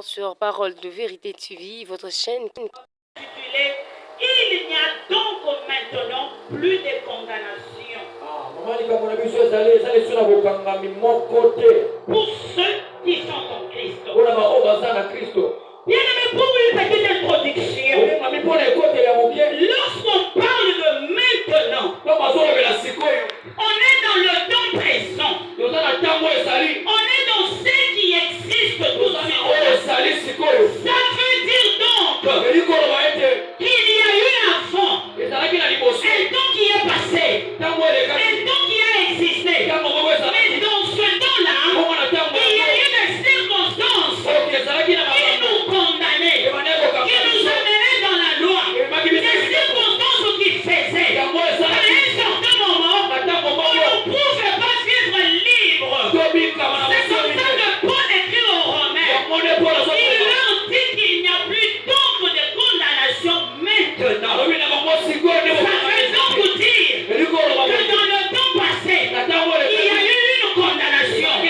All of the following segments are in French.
sur Parole de Vérité TV, votre chaîne. Il n'y a donc maintenant plus de condamnation. Pour ceux qui sont en Christ. Bien aimé, pour une petite introduction, lorsqu'on parle de maintenant, on est dans le temps présent. On est dans ce qui existe tout de suite. Ça veut dire donc qu'il y a eu avant un temps qui est passé, un temps qui a existé. Mais dans ce temps-là, il y a eu des circonstances qui nous condamnaient, qui nous amenaient dans la loi. Des circonstances qui faisaient qu'à un certain moment, on ne pouvait pas vivre libre. C'est comme ça que Paul écrit aux Romains. Il leur dit qu'il n'y a plus donc de condamnation maintenant. Ça veut donc dire que dans le temps passé, il y a eu une condamnation. Il y a eu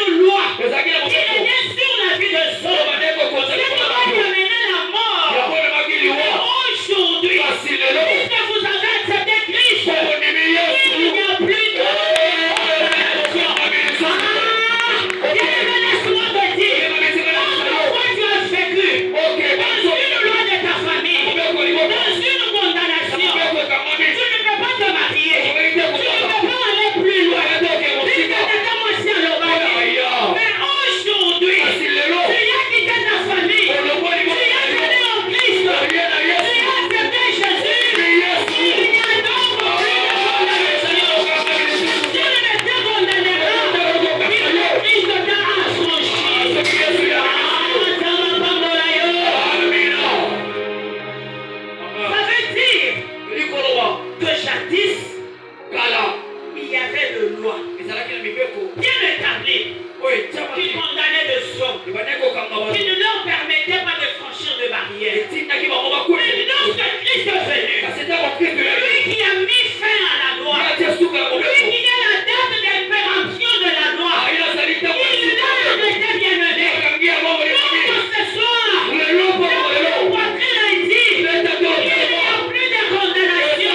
une loi qui régnait sur la vie de Saul. C'est qui va y amener la mort. Mais aujourd'hui, puisque vous avez accepté Christ, il n'y a plus de condamnation. Bien-aimé, laisse-moi te dire, pourquoi tu as vécu dans une loi de ta famille, dans une condamnation, tu ne peux pas te marier, tu ne peux pas aller plus loin, moi si à l'oreille. Mais aujourd'hui, tu as quitté ta famille, tu as donné en Christ, tu as accepté Jésus, il n'y a donc plus de condamnation. Tu ne te condamneras, Christ t'a affranchi. Ça veut dire que jadis, il y avait une loi bien établie qui condamnait les hommes, qui ne leur permettait pas de franchir de barrières. Mais lorsque Christ est venu, lui qui a mis fin à la loi, lui qui est la date d'impération de la loi, il leur était bien mené. Donc ce soir, la poitrine a dit, il n'y a plus de condamnation.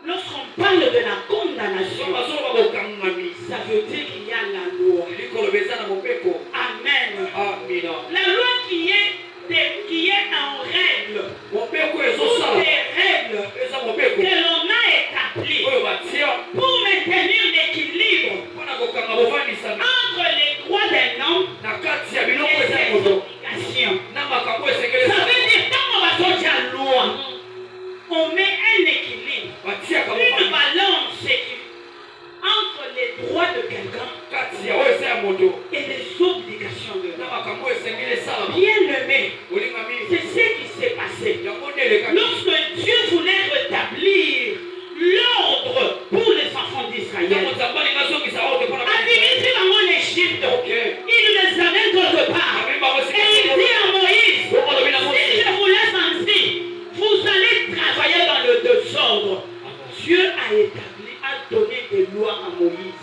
Lorsqu'on parle de la condamnation, ça veut dire qu'il y a la loi. Amen. La loi qui est en règle, ou des règles que l'on a établies pour maintenir l'équilibre entre les droits d'un homme et ses obligations. Ça veut dire quand on va sortir la loi, on met un équilibre, une balance entre les droits de quelqu'un et les obligations de l'homme. Bien aimé, c'est ce qui s'est passé. Lorsque Dieu voulait rétablir l'ordre pour les enfants d'Israël, administrer en Égypte, il les amène quelque part. Et il dit à Moïse, si je vous laisse ainsi, vous allez travailler dans le désordre. Dieu a donné des lois à Moïse.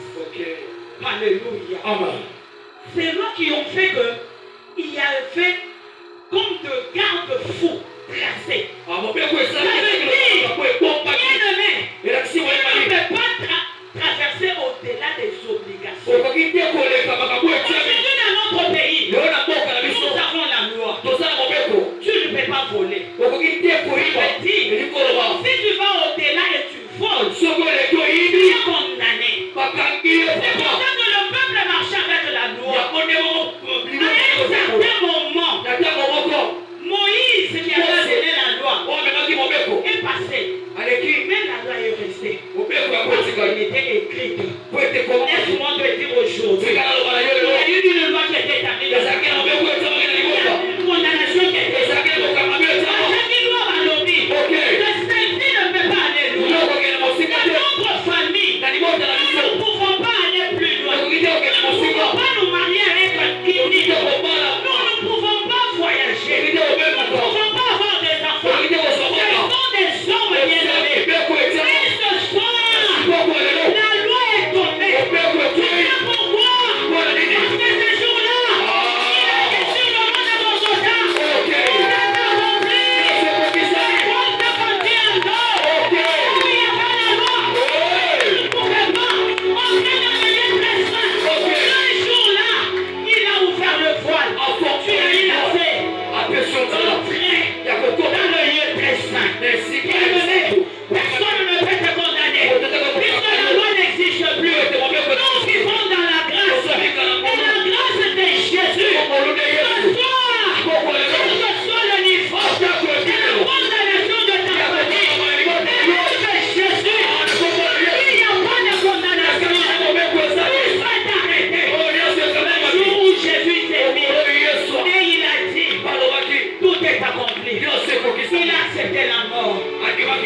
Alléluia. Amen. Ces lois qui ont fait qu'il y avait comme de garde-fous tracés. Ça veut dire, bien aimé, on ne peut pas traverser au-delà des obligations. Aujourd'hui, dans notre pays, nous avons la loi. Tu ne peux pas voler. Ça veut dire, si tu vas au-delà et tu voles, tu es condamné. C'est pour ça que le peuple marche avec la loi. À un certain moment, Moïse qui avait donné la loi est passé. Mais la loi est restée. Parce qu'elle était écrite. Laisse-moi te dire aujourd'hui,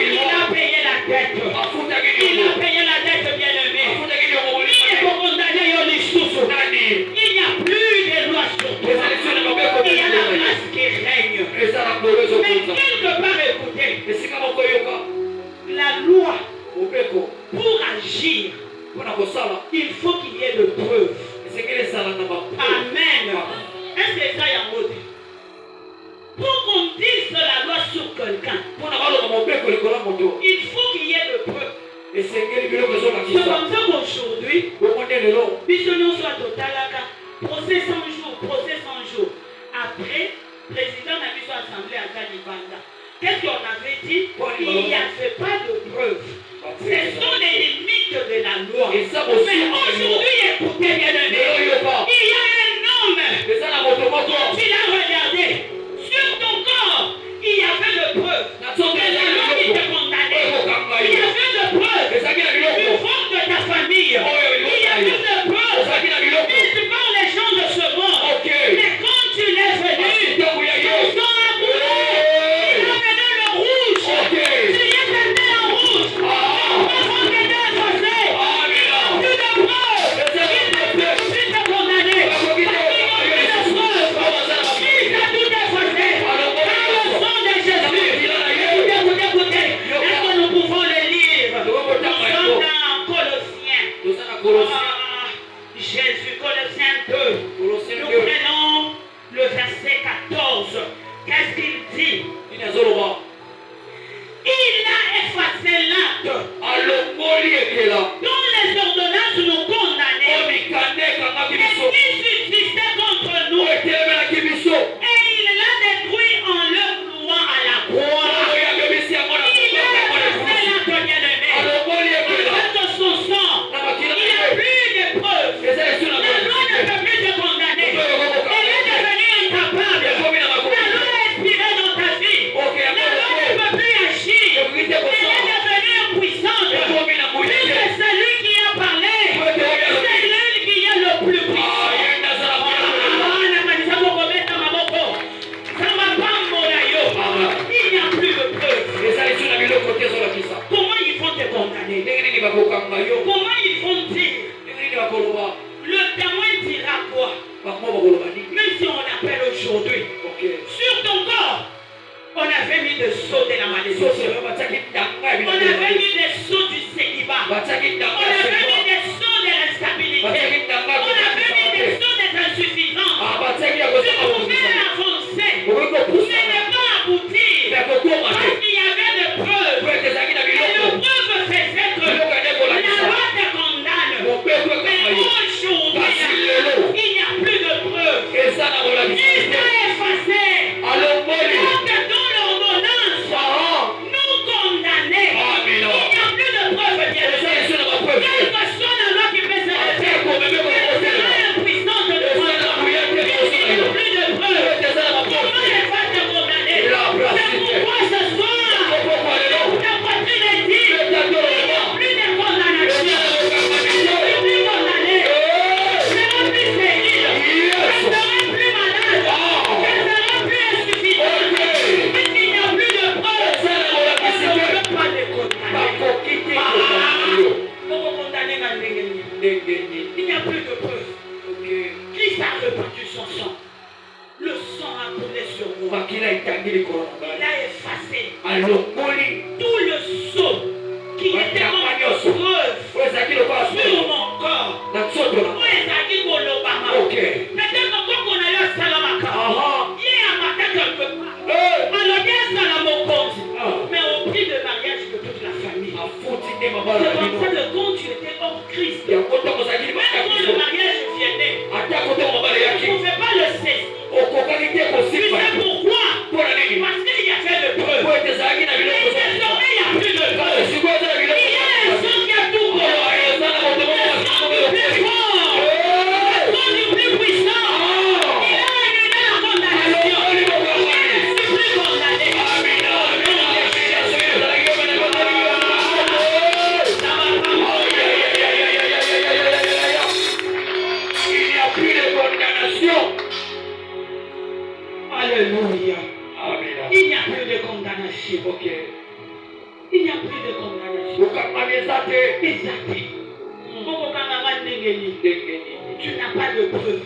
Il a payé la dette. Il a payé la dette, bien-aimé. Il n'y a plus de loi sur toi. Il y a la grâce qui règne. Mais quelque part, écoutez, la loi, pour agir, il faut qu'il y ait de preuves. Amen. Est-ce que ça y a mot? Pour qu'on dise la loi sur quelqu'un, il faut qu'il y ait de preuves. C'est comme ça qu'aujourd'hui, Bisognon soit total, procès 100 jours, procès 100 jours. Après, président n'a vu son assemblée à Kanibanda. Qu'est-ce qu'on avait dit? Il n'y avait pas de preuves. Ce sont les limites de la loi. Mais aujourd'hui, écoutez bien, il y a un homme. Tu l'as regardé. Sur ton corps, il y avait de preuves. C'est la loi qui te condamnait. Il y avait de preuves. Du fond de ta famille. Il y avait de preuves. Devant les gens de ce monde. Mais quand tu l'es venu, ton sang a coulé. Il a mené le rouge. Tu y es tombé en rouge. Ton enfant t'est effacé. Plus de preuves. Il t'a condamné. Parce qu'il n'y a plus de preuves. Il t'a tout effacé. Par le sang de Jésus. Écoutez. Est-ce que nous pouvons le lire? Nous sommes dans Colossiens. Jésus, Colossiens 2. Nous prenons le verset 14. Qu'est-ce qu'il dit? Il a effacé l'acte dont les ordonnances nous condamnaient et qui subsistait contre nous. Et il l'a détruit en le clouant à la croix. Il a effacé l'acte, bien-aimé. À cause de son sang, il n'y a plus de preuves. La loi ne peut plus te condamner. Elle est devenue incapable. La loi est expirée dans ta vie. La loi ne peut plus agir. Elle est devenue impuissante. C'est celui qui a parlé. C'est lui qui est le plus puissant. Il n'y a plus de preuves. Comment ils vont te condamner? Comment ils vont dire? Le témoin dira quoi? Même si on l'appelle aujourd'hui, sur ton corps, on avait mis des sceaux de la malédiction. On avait mis des sceaux du célibat. On avait mis des sceaux de l'instabilité. On avait mis des sceaux des insuffisances. Tu pouvais avancer, mais ne pas aboutir. Parce qu'il y avait des preuves. Et les preuves faisaient que la loi te condamne. Mais aujourd'hui, il n'y a plus de preuves. Il t'a effacé. Donc dans l'ordonnance, nous condamnés. Il n'y a plus de preuves, bien sûr. Quelle que soit la loi qui peut se faire, elle sera impuissante de toi. Il n'y a plus de preuves. Comment elle va te condamner? C'est pourquoi ce soir, ta poitrine est dit, il n'y a plus de condamnation. Je ne serai plus condamné. Je ne serai plus stérile. Je ne serai plus malade. Je ne serai plus insuffisant. Puisqu'il n'y a plus de preuves, je ne peux pas les condamner. Pour condamner ma négligence. Il n'y a plus de preuves. Christ a répandu son sang. Le sang a coulé sur moi. Il a effacé tout le sceau qui était comme une preuve sur mon corps. Peut-être encore qu'on a eu un salamaka. Il y a un matin quelque part. Alors bien salamokonzi. Mais au prix de mariage de toute la famille. C'est comme ça que quand tu étais hors Christ, même quand le mariage viendait, tu ne pouvais pas le cesser. Tu sais pourquoi? Parce qu'il y avait de preuves. Mais désormais, il n'y a plus de preuves. Il y a un sang qui a tout coloré. Le sang du plus fort. Le sang du plus puissant. Il a annulé la condamnation. Il ne suis plus condamné. Il n'y a plus de condamnation. Alléluia. Il n'y a plus de condamnation. Il Ezati. Tu n'as pas de preuve.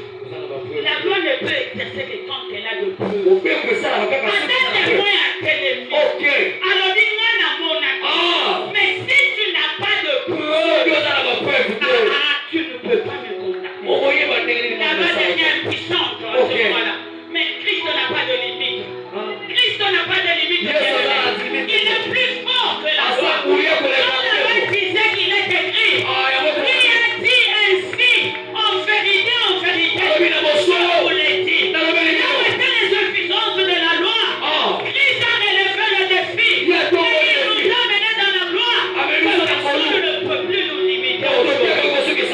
La loi ne peut exercer que quand elle a de preuves. Alors dis-moi mais si tu n'as pas de preuves, tu ne peux pas me condamner. La loi devient impuissante à ce moment-là. Mais Christ n'a pas de limite. Christ n'a pas de limite. Il est plus fort que la loi. Quand la loi disait qu'il est écrit, lui a dit ainsi, en vérité, je vous l'ai dit. Là où étaient les suffisances de la loi, Christ a relevé le défi. Et il nous a menés dans la gloire. Personne ne peut plus nous limiter. Est-ce que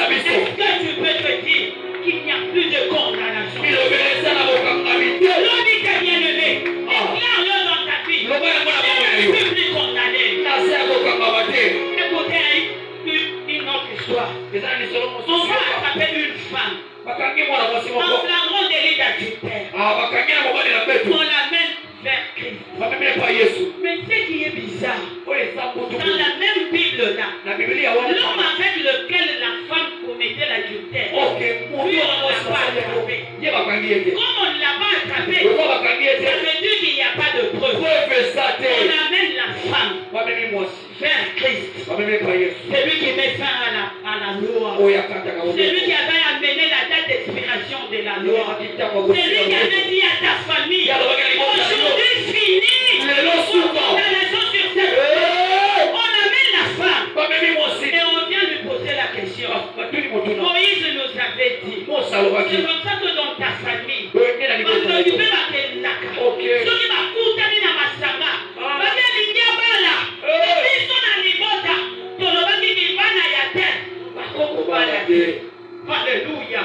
tu peux te dire qu'il n'y a plus de condamnation? L'homme est bien-aimé. Déclare-le dans ta vie. Tu ne peux plus condamner. Écoutez une autre histoire. On va attraper une femme en flagrant délit d'adultère. On l'amène vers Christ. Mais ce qui est bizarre, dans la même Bible là, l'homme avec lequel la femme commettait l'adultère, lui on ne l'a pas attrapé. Comme on ne l'a pas attrapé, ça veut dire qu'il n'y a pas de preuve. On amène la femme vers Christ. C'est lui qui met fin à la loi. C'est lui qui avait amené la date d'expiration de la loi. C'est lui qui avait dit à ta famille, aujourd'hui fini, condamnation sur cette terre. On amène la femme et on vient lui poser la question. Moïse nous avait dit, c'est comme ça que dans ta famille, alléluia.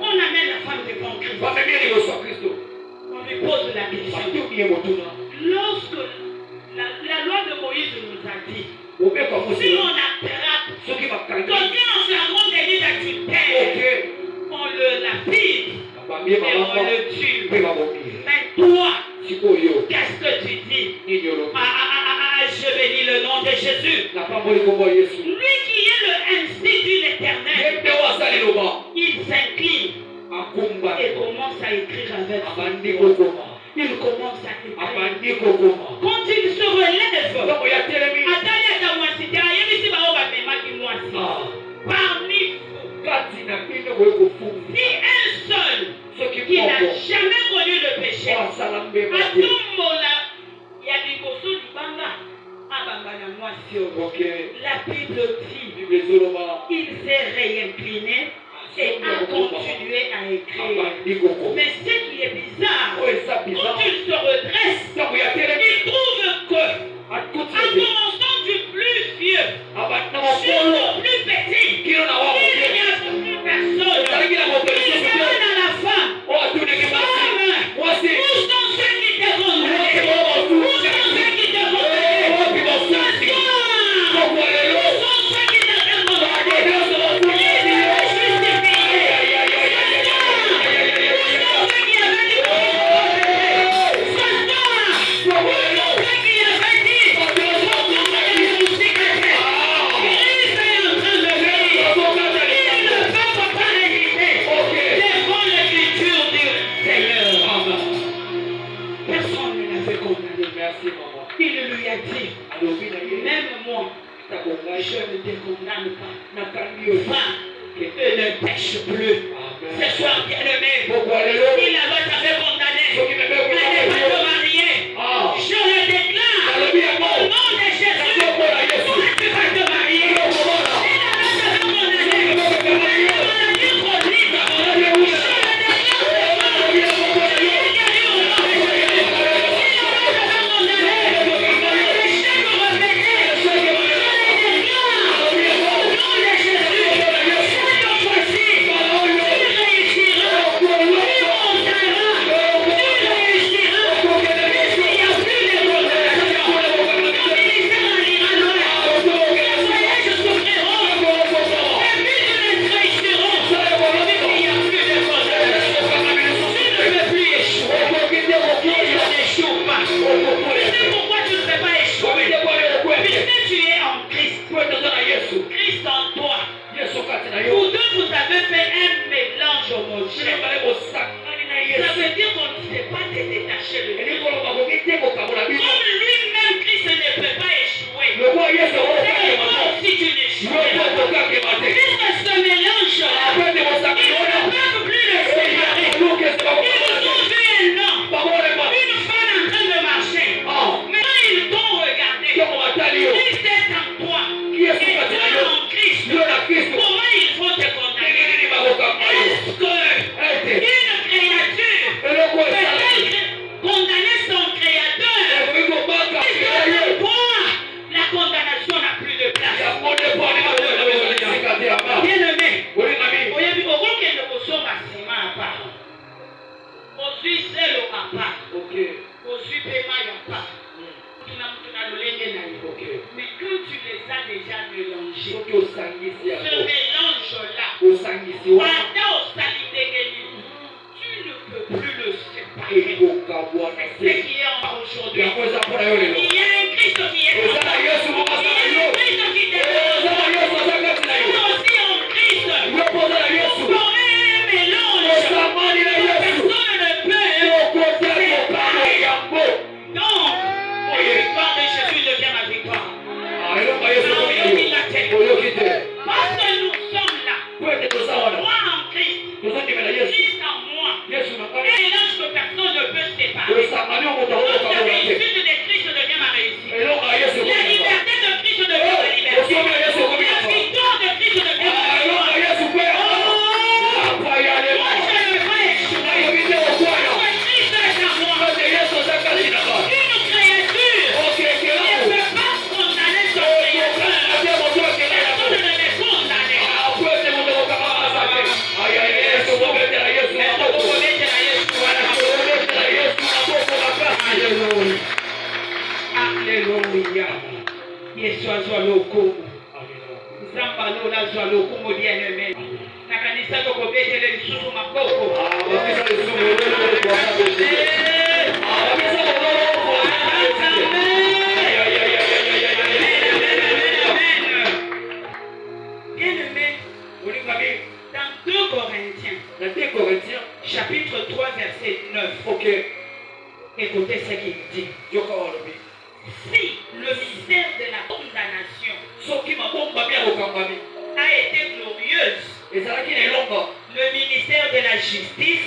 On amène la femme devant Christ. On lui pose la question. Lorsque la loi de Moïse nous a dit, si on attrape quelqu'un en flagrant délit d'adultère, on le lapide et on le tue. Mais toi, qu'est-ce que tu dis? Je bénis le nom de Jésus. Lui qui est le institut de l'Éternel, il s'incline et commence à écrire avec son doigt. Il commence à écrire. Quand il se relève, parmi vous, si un seul qui n'a jamais connu le péché, à tout moment-là, il y a des bossos du banga. La Bible dit, il s'est réincliné et a continué à écrire. Mais ce qui est bizarre, quand il se redresse, il trouve que, en commençant du plus vieux jusqu'au plus petit, il n'y a plus personne. Il demande à la femme, où sont ceux qui te condamnent? Où sont ceux qui te condamnent? Il lui a dit, même moi, je ne te condamne pas. Va et ne pêche plus. Ce soir, bien-aimé, si la loi t'avait condamné, elle n'est pas te marier. Je le déclare au nom de Jésus. Toi, tu vas te marier. Si la loi t'avait condamné, maladie chronique, je le déclare fait un mélange homogène. Ça veut dire qu'on ne sait pas te détacher de lui. Comme lui-même, Christ ne peut pas échouer. C'est toi aussi tu n'échoues. Puisque ce mélange-là, ils ne peuvent plus le séparer. Ils ont vu un homme, une femme en train de marcher. Maintenant, ils t'ont regardé. Christ est en toi. Et toi en Christ. Comment il faut te condamner? Est-ce qu'une créature peut-elle condamner son créateur? Est-ce que pour toi, la condamnation n'a plus de place? Bien-aimé, oyebi okokende kosomba nsima ya part, ozwi zelo à part, ozwi paiement ya part, tuna mtu na lolenge na yo. Mais quand tu les as déjà mélangés, ce mélange-là, ata osali ndenge nini, tu ne peux plus le séparer. C'est ce qui est en aujourd'hui. Il y a un Christ qui est en toi. Il y a un Christ qui t'aime. Nous aussi en Christ, nous formons un mélange que personne ne peut séparer. Donc, la victoire de Jésus devient ma victoire. Parce que nous sommes là. Moi en Christ, Christ en moi. Un mélange que personne ne peut séparer. Donc la réussite de Christ devient ma réussite. La liberté de Christ devient ma liberté. La victoire de Christ devient ma victoire. Moi je ne veux pas échouer. Christ est en moi. Une créature ne peut pas condamner son créateur. Personne ne me condamne. Alléluia. Yesu azwa lokumu. Nzamba lola azwa lokumu bien-aimé. Nakanisa tokobetele lisusu maboko. Bien-aimé, dans 2 Corinthiens, chapitre 3, verset 9. Écoutez ce qu'il dit. Si le mystère de la condamnation a été glorieuse, le ministère de la justice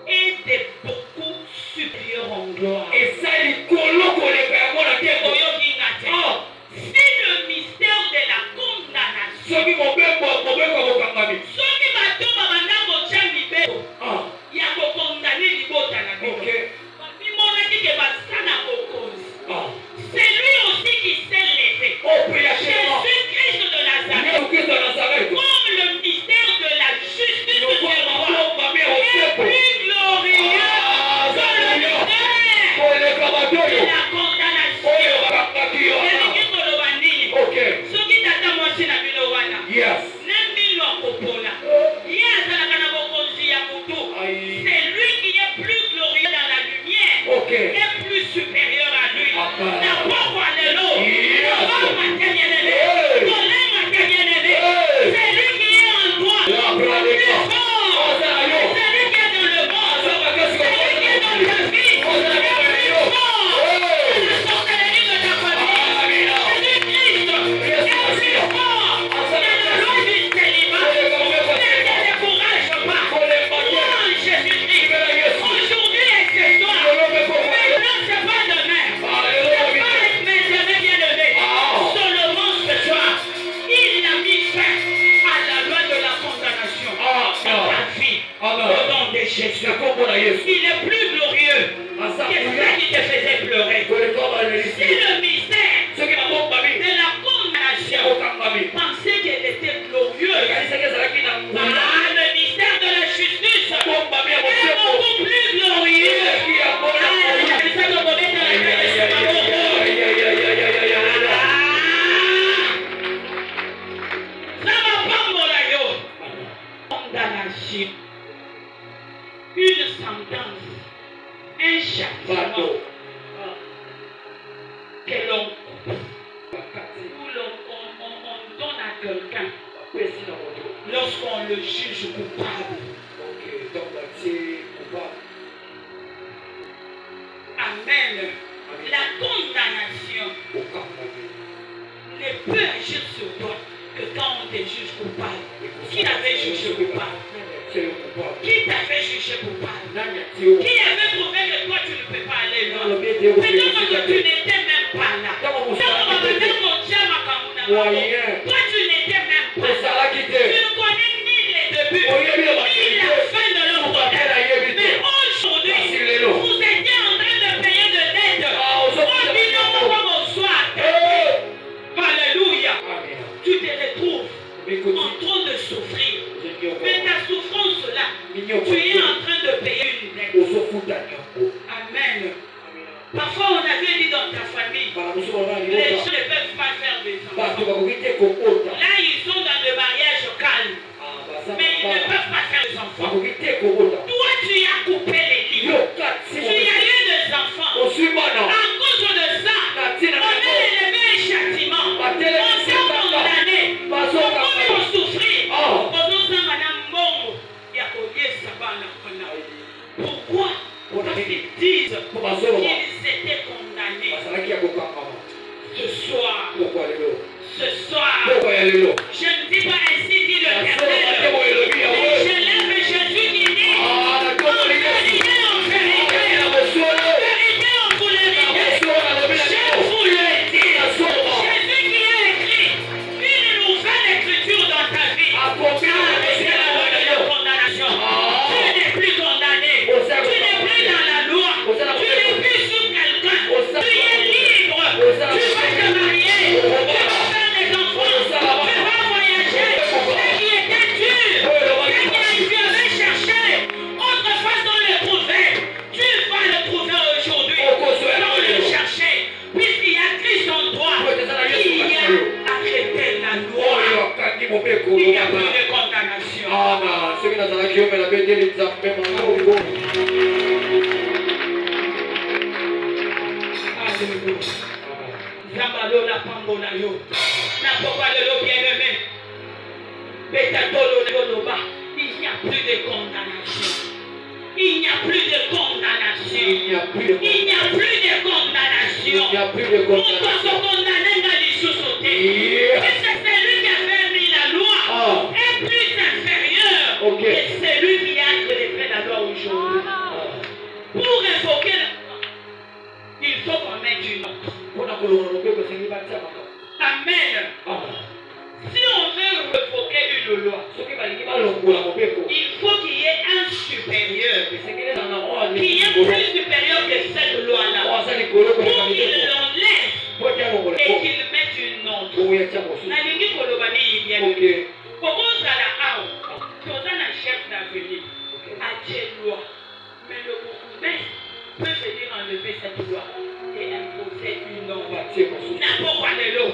est de beaucoup supérieur en gloire. Si le mystère de la condamnation, c'est lui aussi qui s'est levé. Jésus-Christ de Nazareth, comme le mystère de la justice de Dieu est plus glorieux que le mystère de la condamnation. Soki tata mwasi na bino wana na mbilo akopola ye azalaka na bokonzi ya moto. C'est lui qui est plus glorieux dans la lumière et plus supérieur à lui. Na poko alléluia. C'est lui qui est en toi. C'est lui qui est dans le monde. C'est lui qui est dans ta vie. C'est plus fort. La sorcellerie de ta famille. Jésus-Christ est plus fort. C'est la loi du le juge coupable. Ok, donc c'est coupable. Amen. La condamnation Au condamné. ne peut agir sur toi que quand on te juge coupable. Qui t'avait jugé coupable? C'est le coupable. Qui t'avait jugé coupable? Nani atio. Qui avait trouvé que toi tu ne peux pas aller loin? Dans le bien de Mais non, tu n'étais même pas là. Moyen. Toi tu n'étais même pas C'est ça là. là qui Tu t'est. ne connais ni les débuts, Oui, oui, oui, ni la fin de leur Bakela côté. yebi Mais te. aujourd'hui, Basilelo. vous étiez en train de payer de l'aide. Ah, aux autres, Oh, dis non, c'est mon bonsoir. Eh. Alléluia. Amen. Tu te retrouves Écoute, en train de souffrir. je Mais ta souffrance là, Mignon. tu es en train de payer une dette. Osofuta nyambo. Amen. Parfois on avait dit dans ta famille, les gens ne peuvent pas faire des enfants. Là ils sont dans le mariage calme, mais ils ne peuvent pas faire des enfants. Toi tu as coupé les liens. Tu as eu des enfants. À cause de ça, on a élevé un châtiment. On t'a condamné. On peut souffrir. Pourquoi? Parce qu'ils disent qu'ils étaient condamnés. Ce soir, je ne dis pas ainsi dit l'Éternel, mais je lève Jésus qui dit, en vérité, en vous le dit, je vous le dis, Jésus qui a écrit une nouvelle écriture dans ta vie, c'est la loi de la condamnation. Tu n'es plus condamné, tu n'es plus dans la loi, tu n'es plus sous quelqu'un, tu es libre, tu vas te marier, tu vas faire des enfants, tu vas voyager. Ce qui était dur, ce que tu avais cherché, autrefois sans le trouver, tu vas le trouver aujourd'hui. Sans le chercher, puisqu'il y a Christ en toi, qui a arrêté la loi. Il n'y a plus de condamnation. Alléluia. Zambalo la pambola yo. Na papa de l'eau bien-aimé. Betatolo le loba. Il n'y a plus de condamnation. Il n'y a plus de condamnation. Il n'y a plus de condamnation. On doit se condamner dans les sous-sautés. Parce que celui qui avait mis la loi est plus inférieur que celui qui a fait la loi aujourd'hui. Pour invoquer la loi, il faut qu'on mette une autre. Amen. Si on veut revoquer une loi, il faut qu'il y ait un supérieur, qui est plus supérieur que cette loi-là, pour qu'il l'enlève et qu'il mette une autre. Nalingi kolobani bien. Kozala awa, tozana chef d'avenir, Adieu loi, mais le bourgmestre peut venir enlever cette loi et imposer une autre. N'importe quoi de l'eau.